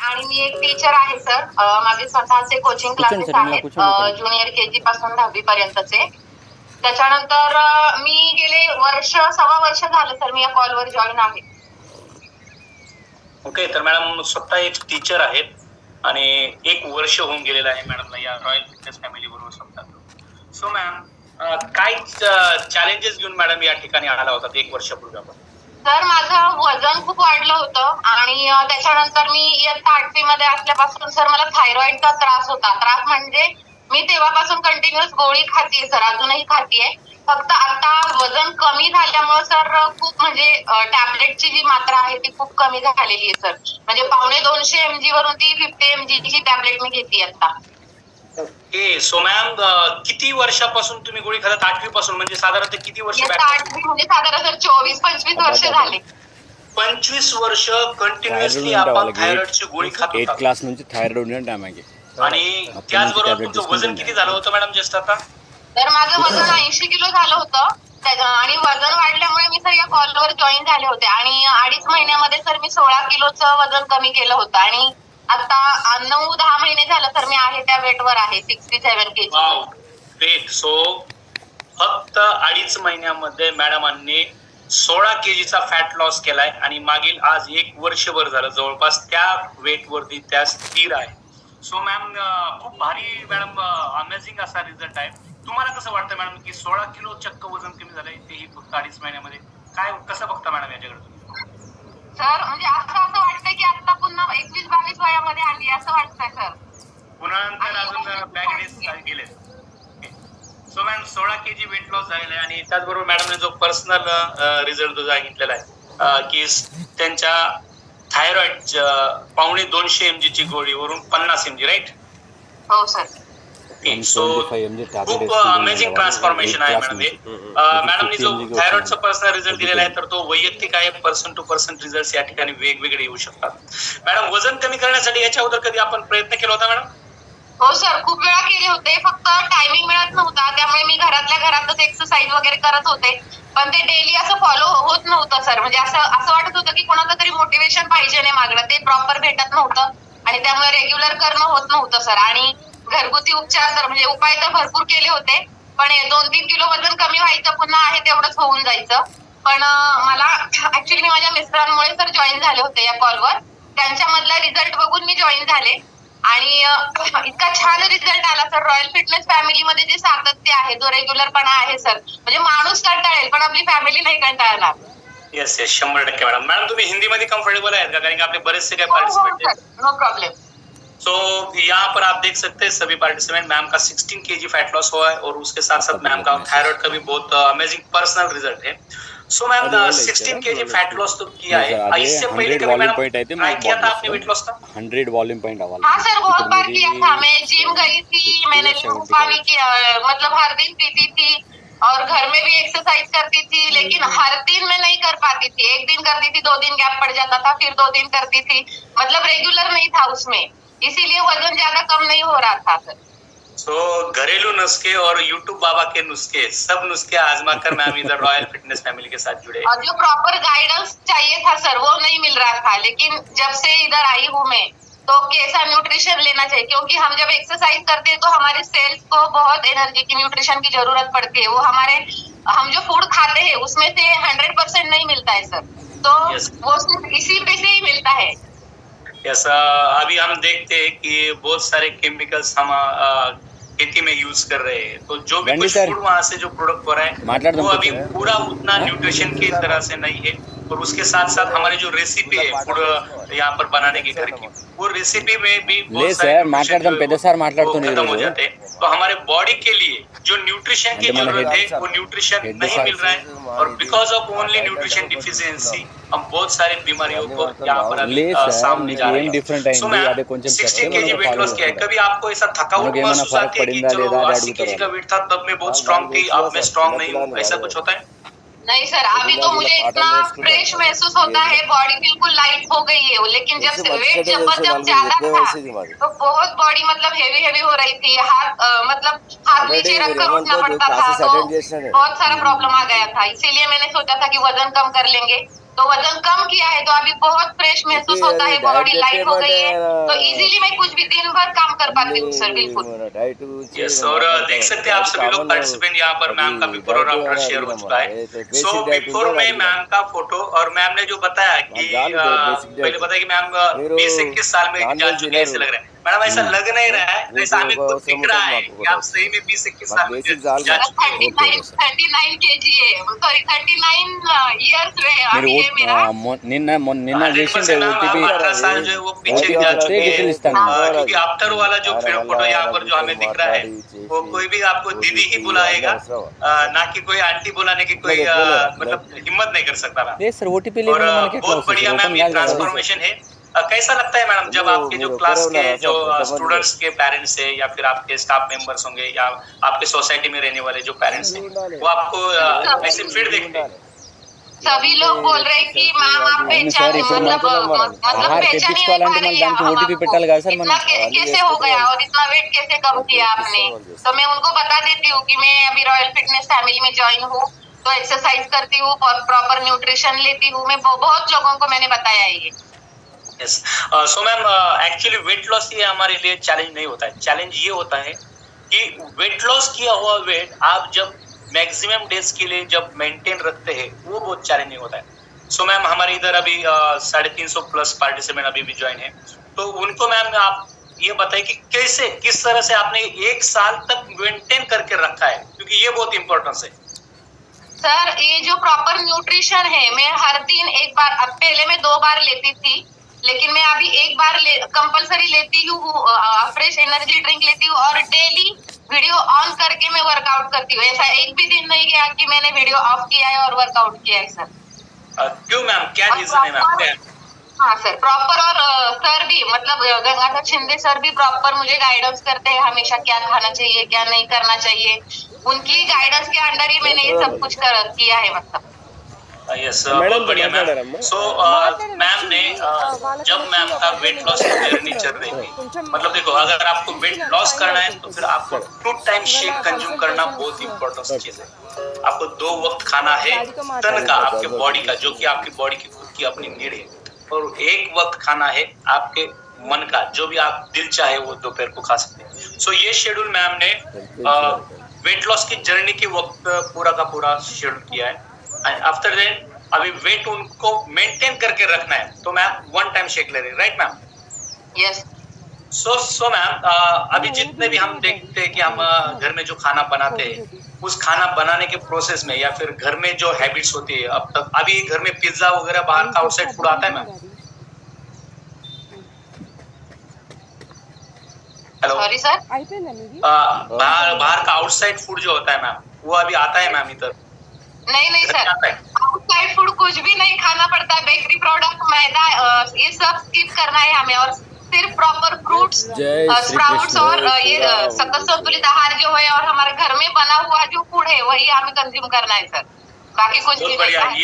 आणि मी एक टीचर आहे सर. माझे स्वतःचे कोचिंग क्लासेस आहेत ज्युनियर केजी पासून 10वी पर्यंतचे. त्याच्यानंतर मी गेले सव्वा वर्ष झालं सर मी या कॉलवर जॉईन आहे. ओके, तर मॅडम स्वतः एक टीचर आहेत आणि 1 वर्ष होऊन गेलेलं आहे मॅडमला या रॉयल फिटनेस फॅमिली बरोबर स्वतः. सो मॅम, काय चॅलेंजेस घेऊन मॅडम या ठिकाणी आला होता 1 वर्षापूर्वी आपण? सर माझं वजन खूप वाढलं होतं आणि त्याच्यानंतर मी इयत्ता 8वी मध्ये असल्यापासून सर मला थायरॉइडचा त्रास होता. त्रास म्हणजे मी तेव्हापासून कंटिन्युअस गोळी खातीये सर, अजूनही खातीये. फक्त आता वजन कमी झाल्यामुळे सर खूप म्हणजे टॅबलेटची जी मात्रा आहे ती खूप कमी झालेली आहे सर. म्हणजे 250 mg वरून ती 50 mg ची टॅबलेट मी घेते आता. ओके, सो मॅम किती वर्षापासून तुम्ही गोळी खातात? 8वी पासून, म्हणजे साधारणतः किती वर्ष? 8वी म्हणजे साधारण 24-25 वर्ष झाले. 25 वर्ष कंटिन्युअसली आपण थायरॉइडची गोळी खात होता. 8 क्लास నుంచి థైరాయిడ్ ఉండడం टाइम आणि त्याचबरोबर तुमचं वजन किती झालं होतं मॅडम जस्ट आता? तर माझं वजन 80 किलो झालं होतं आणि वजन वाढल्यामुळे मी सर या कॉलवर जॉईन झाले होते आणि 2.5 महिन्यामध्ये सर मी 16 किलोचं वजन कमी केलं होतं आणि आता 9-10 महिने झालं सर मी आहे त्या वेटवर आहे 67 kg. ग्रेट. सो फक्त 2.5 महिन्यामध्ये मॅडमांनी 16 kgचा फॅट लॉस केलाय आणि मागील आज 1 वर्षभर झालं जवळपास त्या वेट वरती त्या स्थिर आहे. सो मॅम, खूप भारी मॅडम, अमेझिंग असा रिझल्ट आहे. तुम्हाला कसं वाटतं मॅडम की 16 किलो चक्क वजन कमी झालंय तेही फक्त 2.5 महिन्यामध्ये? काय कसं बघता मॅडम याच्याकडे तुम्ही? सर म्हणजे असं वाटतंय की आता पुन्हा 21-22 वयामध्ये आली असं वाटतंय सर. पुन्हा नंतर अजून बॅक डेज गेले. So ma'am 16 kg weight loss झालेला आहे आणि त्याचबरोबर मॅडमने जो पर्सनल रिझल्ट जो सांगितलेला आहे की त्यांच्या थायरॉइड 250 mg ची गोळीवरून 50 mg, राईट? हो सर. सो खूप अमेझिंग ट्रान्सफॉर्मेशन आहे मॅडम हे. मॅडमनी जो थायरॉइडचा पर्सनल रिझल्ट दिलेला आहे तर तो वैयक्तिक आहे. पर्सन टू पर्सन रिझल्ट या ठिकाणी वेगवेगळे येऊ शकतात. मॅडम, वजन कमी करण्यासाठी याच्या अगोदर कधी आपण प्रयत्न केला होता मॅडम? हो सर, खूप वेळा केले होते. फक्त टायमिंग मिळत नव्हता त्यामुळे मी घरातल्या घरातच एक्सरसाइज वगैरे करत होते. पण ते डेली असं फॉलो होत नव्हतं सर. म्हणजे असं वाटत होतं की कोणाचं तरी मोटिवेशन पाहिजे नाही मागणं, ते प्रॉपर भेटत नव्हतं आणि त्यामुळे रेग्युलर करणं होत नव्हतं सर. आणि घरगुती उपचार तर म्हणजे उपाय तर भरपूर केले होते पण 2-3 किलो वजन कमी व्हायचं पुन्हा आहे तेवढंच होऊन जायचं. पण मला ऍक्च्युली मी माझ्या मिस्टरांमुळे सर जॉईन झाले होते या कॉलवर. त्यांच्यामधला रिझल्ट बघून मी जॉईन झाले आणि इतका छान रिझल्ट आला सर. रॉयल फिटनेस फॅमिलीमध्ये जे सातत्य आहे, जो रेग्युलरपणा आहे सर, म्हणजे माणूस कंटाळेल पण आपली फॅमिली नाही कंटाळणार. Yes 100% madam. मॅडम, तुम्ही हिंदीमध्ये कम्फर्टेबल आहेत का? कारण की आपले बरेचसे काही पार्टिसिपेंट हैं. No problem. सो यहाँ पर आप देख सकते हैं सभी पार्टिसिपेंट, मैम का 16 kg फैट लॉस हुआ है और उसके साथ साथ मैम का थायराइड का भी बहुत अमेजिंग पर्सनल रिजल्ट है. So ma'am 16 kg fat loss तो किया है, इससे पहले कभी मैडम ट्राई किया था आपने वेट लॉस का? 100 वॉल्यूम पॉइंट आवाज. हाँ सर, बहुत बार किया था. मैं जिम गई थी, मैंने नींबू पानी किया, मतलब हर दिन पीती थी और घर में भी एक्सरसाइज करती थी. लेकिन हर दिन मैं नहीं कर पाती थी. 1 दिन करती थी, 2 दिन गैप पड़ जाता था, फिर 2 दिन करती थी. मतलब रेगुलर नहीं था उसमें, इसीलिए वजन ज्यादा कम नहीं हो रहा था सर. सो घरेलू नुस्खे और यूट्यूब बाबा के नुस्खे, सब नुस्खे आजमा कर मैम इधर रॉयल फिटनेस फैमिली के साथ जुड़े. और जो प्रॉपर गाइडेंस चाहिए था सर वो नहीं मिल रहा था. लेकिन जब से इधर आई हूँ मैं तो कैसा न्यूट्रिशन लेना चाहिए, क्योंकि हम जब एक्सरसाइज करते हैं तो हमारे सेल्स को बहुत एनर्जी की, न्यूट्रिशन की जरूरत पड़ती है. वो हम जो फूड खाते हैं उसमें से 100% नहीं मिलता है सर. तो वो सिर्फ इसी पे से ही मिलता है. ऐसा अभी हम देखते हैं कि बहुत सारे केमिकल्स हम खेती में यूज कर रहे हैं, तो जो भी कुछ फूड वहाँ से जो प्रोडक्ट हो रहा है वो अभी पूरा उतना न्यूट्रिशन की तरह से नहीं है. और उसके साथ साथ हमारी जो रेसिपी है फूड यहाँ पर बनाने के घर की, वो रेसिपी में भी बहुत सारे खत्म हो जाते हैं. तो हमारे बॉडी के लिए जो न्यूट्रिशन की जरूरत है वो न्यूट्रिशन नहीं मिल रहा है और because of only nutrition deficiency हम बहुत सारी बीमारियों को यहाँ पर अभी सामने जा रहे हैं. सो मैं 16 kg वेट लॉस किया है. कभी आपको ऐसा थकावट महसूस आती है कि चलो 80 kg का वेट था तब मैं बहुत स्ट्रांग थी, अब मैं स्ट्रांग नहीं हूँ, ऐसा कुछ होता है? नहीं सर, अभी तो मुझे इतना फ्रेश महसूस होता है, बॉडी बिल्कुल लाइट हो गई है. लेकिन जब वेट जब ज्यादा था तो बहुत बॉडी मतलब हेवी हो रही थी. हाथ नीचे रख कर उठना पड़ता था, तो बहुत सारा प्रॉब्लम आ गया था. इसीलिए मैंने सोचा था कि वजन कम कर लेंगे तो वजन कम किया है, तो अभी बहुत फ्रेश महसूस होता है, बॉडी लाइट हो गई है, तो इजीली मैं कुछ भी दिन भर काम कर पाती हूँ सर। बिल्कुल यस, और देख सकते हैं आप सभी लोग पार्टिसिपेंट यहाँ पर मैम का भी प्रोग्राम पर शेयर हो चुका है। सो बिफोर में मैम का फोटो, और मैम ने जो बताया कि पहले बताया कि मैम 20-21 साल में जा चुके हैं ऐसे लग रहा है। मैडम ऐसा लग नहीं रहा है, ऐसा हमें खुद दिख रहा है कि आप सही में 20-21 साल में जा चुके हैं। 39 kg है, सॉरी 39 years మీరు अभी है मेरा। నిన్న చేసిండే ఓటీపీ 18 साल जो है वो पीछे जा चुके हैं, क्योंकि आफ्टर वाला जो फोटो यहाँ पर जो हमें दिख रहा है वो कोई भी आपको दीदी ही बुलाएगा, ना कि कोई आंटी बुलाने की कोई मतलब हिम्मत नहीं कर सकता मैम। లేదు సార్ ఓటీపీ और లేకుండా మనకి ఎట్లా बहुत बढ़िया వస్తుంది मैम ये ट्रांसफॉर्मेशन है। कैसा लगता है मैडम जब आपके जो क्लास के जो स्टूडेंट्स के पेरेंट्स है या फिर आपके स्टाफ मेंबर्स होंगे या आपके सोसाइटी में रहने वाले जो पेरेंट्स हैं वो आपको ऐसे फिट देखते हैं? सभी लोग बोल रहे हैं कि मैम आप पहचान मतलब ఆహార पहचान ही नहीं తెప్పించుకోవాలంటే पा మళ్ళీ रही है దానికి ఓటీపీ పెట్టాలి కదా సార్ इतना మనం कैसे हो गया और इतना वेट कैसे कम किया आपने। तो मैं उनको बता देती हूँ कि मैं अभी रॉयल फिटनेस फैमिली में ज्वाइन हूँ, तो एक्सरसाइज करती हूँ, प्रॉपर न्यूट्रिशन लेती हूँ। मैं बहुत लोगों को मैंने बताया ये। Yes, so ma'am actually weight loss ये हमारे लिए चैलेंज नहीं होता है। चैलेंज ये होता है कि वेट लॉस किया हुआ वेट आप जब मैक्सिमम डेज के लिए जब मेंटेन रखते हैं वो बहुत चैलेंजिंग होता है। सो मैम हमारे इधर अभी 350 प्लस पार्टिसिपेंट अभी भी ज्वाइन है, तो उनको मैम आप ये बताइए कि कैसे किस तरह से आपने 1 साल तक मेंटेन करके रखा है, क्योंकि ये बहुत इंपॉर्टेंस है। सर ये जो प्रॉपर न्यूट्रिशन है, मैं हर दिन एक बार, अब पहले मैं 2 बार लेती थी, लेकिन मैं अभी 1 बार कंपलसरी लेती हूँ, फ्रेश एनर्जी ड्रिंक लेती हूँ और डेली वीडियो ऑन करके मैं वर्कआउट करती हूँ। ऐसा एक भी दिन नहीं गया कि मैंने वीडियो ऑफ किया है और वर्कआउट किया है सर। क्यों मैम, क्या रीजन है मैम? हाँ सर, प्रॉपर, और सर भी मतलब गंगाधर शिंदे सर भी प्रॉपर मुझे गाइडेंस करते हैं हमेशा, क्या खाना चाहिए क्या नहीं करना चाहिए। उनकी गाइडेंस के अंडर ही मैंने ये सब कुछ किया है मतलब। यस, बहुत बढ़िया मैम। सो मैम ने जब मैम का वेट लॉस की जर्नी चल रही थी, मतलब देखो अगर आपको वेट लॉस करना है तो फिर आपको 2 टाइम शेक कंज्यूम करना बहुत इंपॉर्टेंट चीज है। आपको 2 वक्त खाना है तन का, आपके बॉडी का, जो कि आपकी बॉडी की खुद की अपनी नीड है, और 1 वक्त खाना है आपके मन का, जो भी आप दिल चाहे वो दोपहर को खा सकते हैं। सो ये शेड्यूल मैम ने वेट लॉस की जर्नी के वक्त पूरा का पूरा शेड्यूल किया है। एंड आफ्टर दैट अभी वेट उनको मेंटेन करके रखना है, तो मैम 1 टाइम शेक ले रही है, right ma'am? Yes. So ma'am अभी जितने भी हम देखते हैं कि हम घर में जो खाना बनाते हैं, उस खाना बनाने के प्रोसेस में या फिर घर में जो हैबिट्स होती है, अब तक अभी घर में पिज्जा वगैरह बाहर का आउटसाइड फूड आता है मैम? हेलो सॉरी सर, बाहर का आउटसाइड फूड जो होता है मैम, वो अभी आता है मैम इधर? नहीं सर, आउटसाइड फूड कुछ भी नहीं खाना पड़ता है। बेकरी प्रोडक्ट, मैदा, ये सब स्किप करना है हमें, और सिर्फ प्रॉपर फ्रूट्स, स्प्राउट्स और ये संतुलित आहार जो है और हमारे घर में बना हुआ जो फूड है वही हमें कंज्यूम करना है सर, बाकी कुछ भी नहीं।